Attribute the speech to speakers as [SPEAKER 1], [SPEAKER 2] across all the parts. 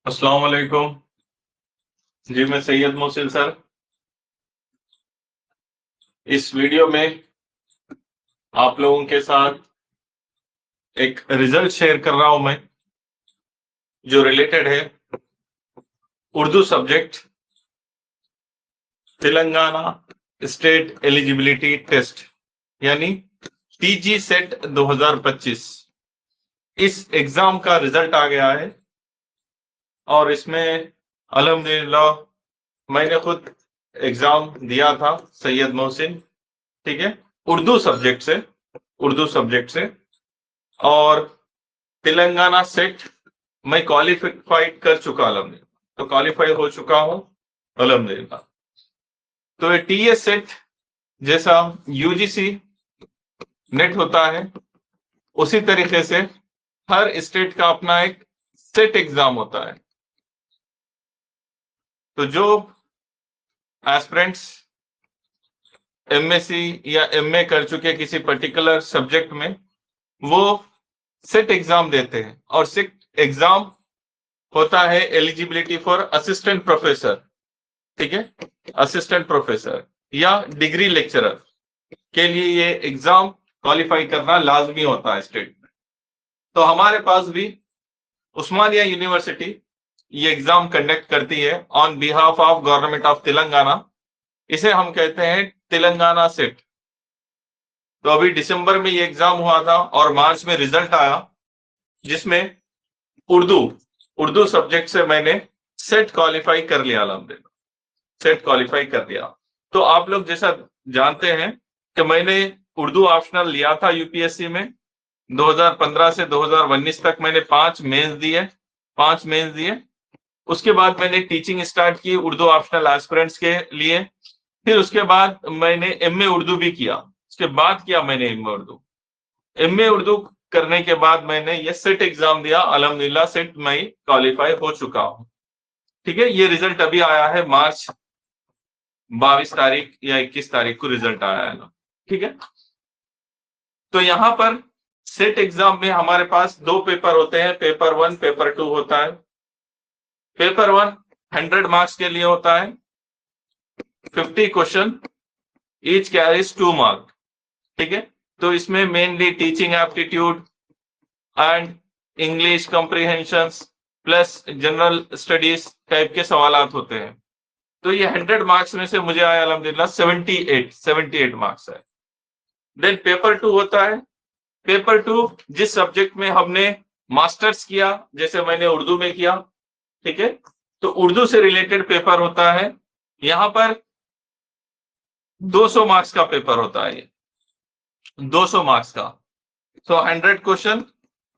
[SPEAKER 1] अस्सलाम वालेकुम। जी मैं सैयद मोहसिन सर। इस वीडियो में आप लोगों के साथ एक रिजल्ट शेयर कर रहा हूं मैं, जो रिलेटेड है Urdu subject Telangana state eligibility test यानी टीजी सेट 2025। इस एग्जाम का रिजल्ट आ गया है और इसमें अल्हम्दुलिल्लाह मैंने खुद एग्जाम दिया था, सैयद मोहसिन, ठीक है, उर्दू सब्जेक्ट से, उर्दू सब्जेक्ट से। और तेलंगाना सेट मैं क्वालिफाइड कर चुका अल्हम्दुलिल्लाह, तो क्वालिफाई हो चुका हूं अल्हम्दुलिल्लाह। तो ये टीएस सेट जैसा यूजीसी नेट होता है, उसी तरीके से हर स्टेट का अपना एक सेट एग्जाम होता है। तो जो एस्पिरेंट्स एमएससी या एमए कर चुके किसी पर्टिकुलर सब्जेक्ट में, वो सेट एग्जाम देते हैं। और सेट एग्जाम होता है एलिजिबिलिटी फॉर असिस्टेंट प्रोफेसर, ठीक है, असिस्टेंट प्रोफेसर या डिग्री लेक्चरर के लिए ये एग्जाम क्वालिफाई करना लाजमी होता है स्टेट में। तो हमारे पास भी उस्मानिया यूनिवर्सिटी ये एग्जाम कंडक्ट करती है on behalf of government of Telangana. इसे हम कहते हैं तेलंगाना सेट। तो अभी दिसंबर में ये एग्जाम हुआ था और मार्च में रिजल्ट आया, जिसमें उर्दू उर्दू सब्जेक्ट से मैंने सेट क्वालिफाई कर लिया अल्हम्दुलिल्लाह, सेट क्वालिफाई कर दिया। तो आप लोग जैसा जानते हैं कि मैंने उर्दू ऑप्शनल लिया था यूपीएससी में 2015 से 2019 तक। मैंने 5 मेंस दिए। उसके बाद मैंने टीचिंग स्टार्ट की उर्दू ऑप्शनल एस्पिरेंट्स के लिए। फिर उसके बाद मैंने एमए उर्दू भी किया। उसके बाद किया मैंने एमए उर्दू करने के बाद मैंने ये सेट एग्जाम दिया अल्हम्दुलिल्लाह, सेट मैं क्वालिफाई हो चुका हूं, ठीक है। ये रिजल्ट अभी आया है मार्च 22 तारीख या 21 तारीख को रिजल्ट आया है ना, ठीक है। तो यहां पर सेट एग्जाम में हमारे पास 2 पेपर होते हैं, पेपर 1 पेपर 2 होता है। पेपर 1 100 मार्क्स के लिए होता है, 50 क्वेश्चन, ईच कैरीज 2 मार्क, ठीक है। तो इसमें mainly teaching aptitude and English comprehension plus general studies type के सवालात होते हैं। तो ये 100 मार्क्स में से मुझे आया अल्हम्दुलिल्लाह 78 मार्क्स है। देन पेपर 2 होता है। पेपर 2 जिस सब्जेक्ट में हमने मास्टर्स किया, जैसे मैंने उर्दू में किया, ठीक है, तो उर्दू से रिलेटेड पेपर होता है। यहां पर 200 मार्क्स का पेपर होता है, ये 200 मार्क्स का। तो 100 क्वेश्चन,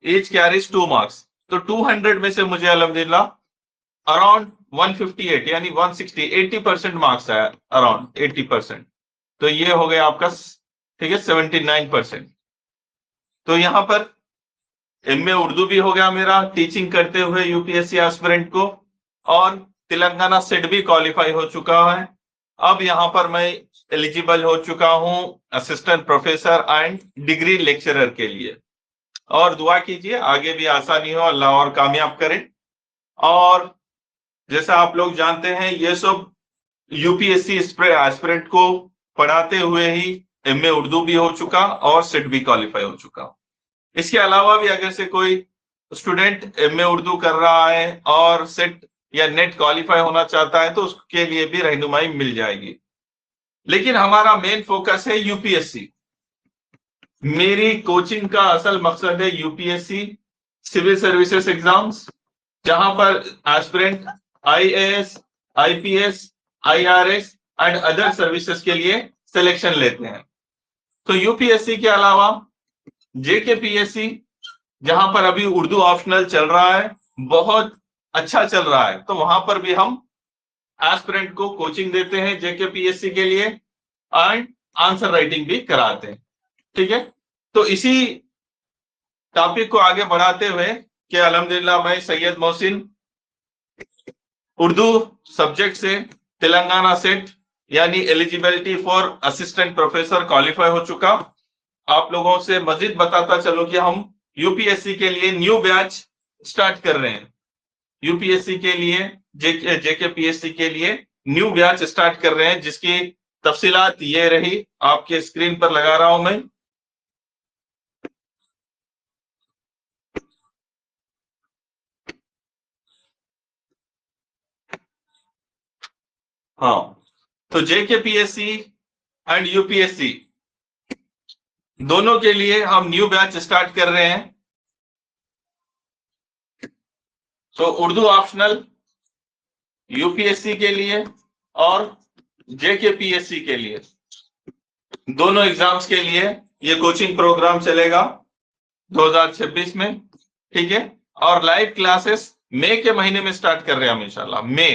[SPEAKER 1] ईच कैरीज 2 मार्क्स। तो 200 में से मुझे अल्हम्दुलिल्लाह अराउंड 158 यानी 160 80% मार्क्स आया, अराउंड 80%। तो ये हो गया आपका, ठीक है, 79%। तो यहां पर एमए उर्दू भी हो गया मेरा टीचिंग करते हुए यूपीएससी एस्पिरेंट को, और तेलंगाना सेट भी क्वालिफाई हो चुका है। अब यहां पर मैं एलिजिबल हो चुका हूं assistant professor and degree lecturer के लिए। और दुआ कीजिए आगे भी आसानी हो, अल्लाह और कामयाब करे। और जैसा आप लोग जानते हैं, ये सब यूपीएससी एस्पिरेंट को पढ़ाते हुए ही एमए उर्दू भी हो चुका और सेट भी क्वालिफाई हो चुका। इसके अलावा भी अगर से कोई स्टूडेंट एमए उर्दू कर रहा है और सेट या नेट क्वालिफाई होना चाहता है, तो उसके लिए भी रहनुमाई मिल जाएगी। लेकिन हमारा मेन फोकस है यूपीएससी। मेरी कोचिंग का असल मकसद है यूपीएससी सिविल सर्विसेज एग्जाम्स, जहां पर aspirant IAS, IPS, IRS and other services के लिए सिलेक्शन लेते हैं। तो यूपीएससी के अलावा जेकेपीएससी, जहां पर अभी उर्दू ऑप्शनल चल रहा है, बहुत अच्छा चल रहा है, तो वहां पर भी हम एस्पिरेंट को कोचिंग देते हैं जेकेपीएससी के लिए एंड आंसर राइटिंग भी कराते हैं, ठीक है। तो इसी टॉपिक को आगे बढ़ाते हुए कि अल्हम्दुलिल्लाह मैं सैयद मोहसिन उर्दू सब्जेक्ट से तेलंगाना सेट यानी eligibility for assistant professor qualify हो चुका। आप लोगों से मजीद बताता चलो कि हम यूपीएससी के लिए न्यू बैच स्टार्ट कर रहे हैं। यूपीएससी के लिए, जेकेपीएससी के लिए न्यू बैच स्टार्ट कर रहे हैं, जिसकी तफसीलात ये रही, आपके स्क्रीन पर लगा रहा हूं मैं। हाँ, तो जेकेपीएससी एंड यूपीएससी दोनों के लिए हम न्यू बैच स्टार्ट कर रहे हैं। तो उर्दू ऑप्शनल यूपीएससी के लिए और जेकेपीएससी के लिए, दोनों एग्जाम्स के लिए ये कोचिंग प्रोग्राम चलेगा 2026 में, ठीक है। और लाइव क्लासेस मई के महीने में स्टार्ट कर रहे हैं हम इंशाल्लाह, मई,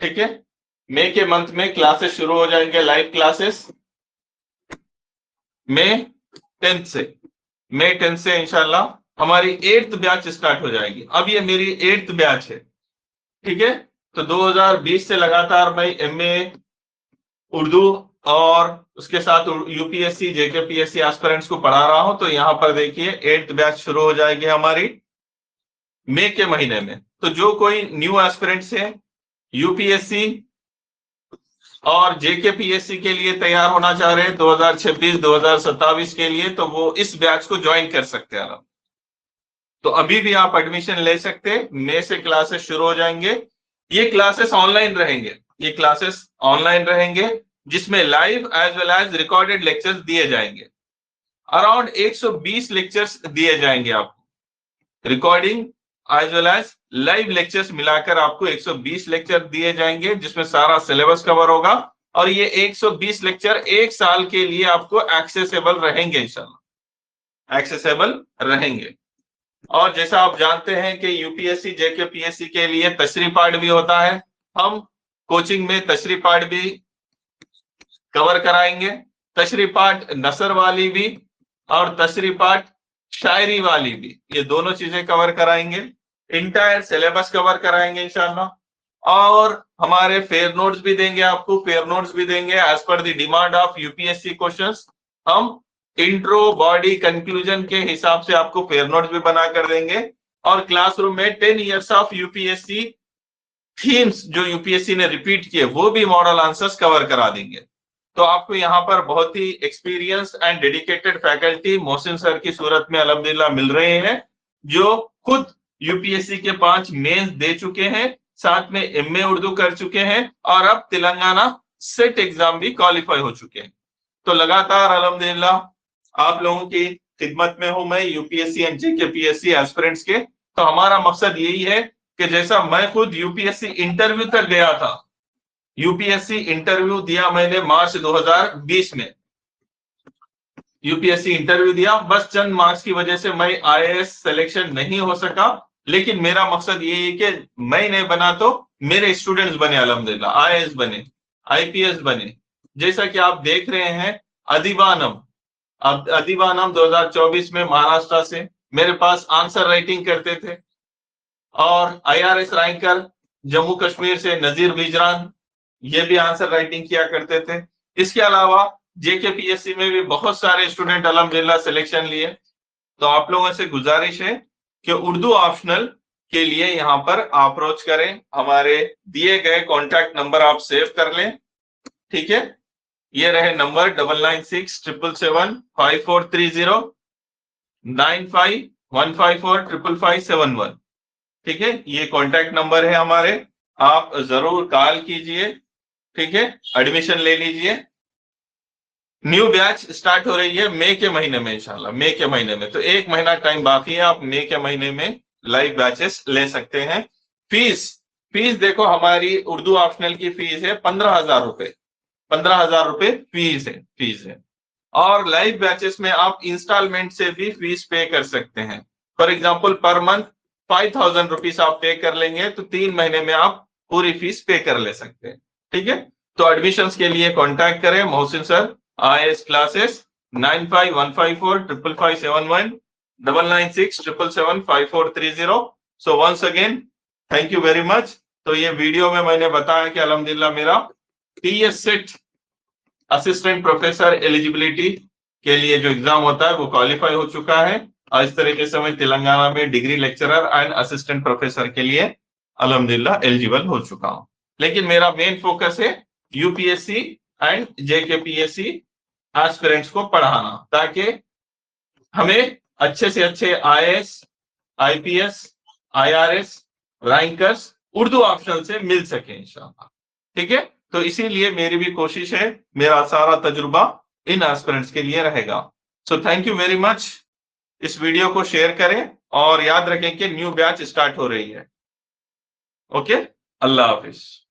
[SPEAKER 1] ठीक है। मई के मंथ में क्लासेस शुरू हो जाएंगे, लाइव क्लासेस मई 10th से, मई 10th से इंशाल्लाह हमारी 8th बैच स्टार्ट हो जाएगी। अब ये मेरी 8th बैच है, ठीक है। तो 2020 से लगातार मैं एमए उर्दू और उसके साथ यूपीएससी जेकेपीएससी एस्पिरेंट्स को पढ़ा रहा हूं। तो यहाँ पर देखिए 8th बैच शुरू हो जाएगी हमारी मई के महीने में। तो जो कोई न्यू एस्पिरेंट्स है यूपीएससी और जेकेपीएससी के लिए तैयार होना चाह रहे हैं 2026-2027 के लिए, तो वो इस बैच को ज्वाइन कर सकते हैं। तो अभी भी आप एडमिशन ले सकते हैं, मई से क्लासेस शुरू हो जाएंगे। ये क्लासेस ऑनलाइन रहेंगे, ये क्लासेस ऑनलाइन रहेंगे, जिसमें live as well as recorded lectures दिए जाएंगे। अराउंड 120 लेक्चर्स दिए जाएंगे आपको, recording as well as live lectures मिलाकर आपको 120 लेक्चर दिए जाएंगे, जिसमें सारा सिलेबस कवर होगा। और ये 120 लेक्चर 1 साल के लिए आपको एक्सेसिबल रहेंगे, इंशाल्लाह एक्सेसिबल रहेंगे। और जैसा आप जानते हैं कि यूपीएससी जेकेपीएससी के लिए तशरीह पाठ भी होता है, हम कोचिंग में तशरीह पाठ भी कवर कराएंगे, तशरीह पाठ नसर वाली भी और तशरीह पाठ शायरी वाली भी, ये दोनों चीजें कवर कराएंगे। इंटायर सिलेबस कवर कराएंगे इंशाल्लाह। और हमारे फेयर नोट्स भी देंगे आपको, फेयर नोट्स भी देंगे as per the demand of UPSC questions. हम इंट्रो, बॉडी, कंक्लूजन के हिसाब से आपको फेयर नोट्स भी बना कर देंगे। और क्लासरूम में 10 इयर्स ऑफ यूपीएससी थीम्स जो यूपीएससी ने रिपीट किए वो भी मॉडल आंसर्स कवर करा देंगे। तो आपको यहाँ पर बहुत ही experience and dedicated faculty Mohsin sir की सूरत में अल्हम्दुलिल्लाह मिल रहे हैं, जो खुद यूपीएससी के 5 मेंस दे चुके हैं, साथ में एमए उर्दू कर चुके हैं और अब तेलंगाना सेट एग्जाम भी क्वालिफाई हो चुके हैं। तो लगातार अल्हम्दुलिल्लाह आप लोगों की खिदमत में हूं मैं, यूपीएससी एंड जेकेपीएससी एस्पिरेंट्स के। तो हमारा मकसद यही है कि जैसा मैं खुद यूपीएससी इंटरव्यू तक गया था, यूपीएससी इंटरव्यू दिया मैंने मार्च 2020 में, यूपीएससी इंटरव्यू दिया, बस चंद मार्क्स की वजह से मैं आईएएस सिलेक्शन नहीं हो सका। लेकिन मेरा मकसद ये है कि मैं नहीं बना तो मेरे स्टूडेंट्स बने, अल्हम्दुलिल्लाह आईएएस बने, आईपीएस बने। जैसा कि आप देख रहे हैं अदीबानम, अब अदीबानम 2024 में महाराष्ट्र से मेरे पास आंसर राइटिंग करते थे। और आईआरएस रैंकर जम्मू कश्मीर से नजीर बिजरान, ये भी आंसर राइटिंग किया करते थे। इसके अलावा जेकेपीएससी में भी बहुत सारे स्टूडेंट अल्हम्दुलिल्लाह सिलेक्शन लिए। तो आप लोगों से गुजारिश है कि उर्दू ऑप्शनल के लिए यहाँ पर अप्रोच करें, हमारे दिए गए कॉन्टैक्ट नंबर आप सेव कर लें, ठीक है। ये रहे नंबर 9967775430 9515455571, ठीक है। ये कॉन्टैक्ट नंबर है हमारे, आप जरूर कॉल कीजिए, ठीक है, एडमिशन ले लीजिए। न्यू बैच स्टार्ट हो रही है मई के महीने में इंशाल्लाह, मई के महीने में। तो 1 महीना टाइम बाकी है, आप मई के महीने में लाइव बैचेस ले सकते हैं। फीस देखो, हमारी उर्दू ऑप्शनल की फीस है 15,000 रुपए, 15,000 रुपए फीस है। और लाइव बैचेस में आप इंस्टॉलमेंट से भी फीस पे कर सकते हैं। For example per month 5,000 rupees आप पे कर लेंगे तो 3 महीने में आप पूरी फीस पे कर ले सकते हैं, ठीक है। तो एडमिशंस के लिए कांटेक्ट करें Mohsin sir, IAS classes 9515455571 9967775430। So once again thank you very much. तो ये वीडियो में मैंने बताया कि अल्हम्दुलिल्लाह मेरा TS SET assistant professor eligibility के लिए जो एग्जाम होता है वो क्वालिफाई हो चुका है। और इस तरीके से मैं तेलंगाना में degree lecturer and assistant professor के लिए अल्हम्दुलिल्लाह एलिजिबल हो चुका हूं। लेकिन मेरा मेन फोकस है यूपीएससी एंड जेकेपीएससी एस्पिरेंट्स को पढ़ाना, ताकि हमें अच्छे से अच्छे IAS, IPS, IRS rankers Urdu option से मिल सके इंशाल्लाह। ठीक है, तो इसीलिए मेरी भी कोशिश है, मेरा सारा तजुर्बा इन एस्पिरेंट्स के लिए रहेगा। So thank you very much. इस वीडियो को शेयर करें और याद रखें कि न्यू बैच स्टार्ट हो रही है। ओके, अल्लाह हाफिज।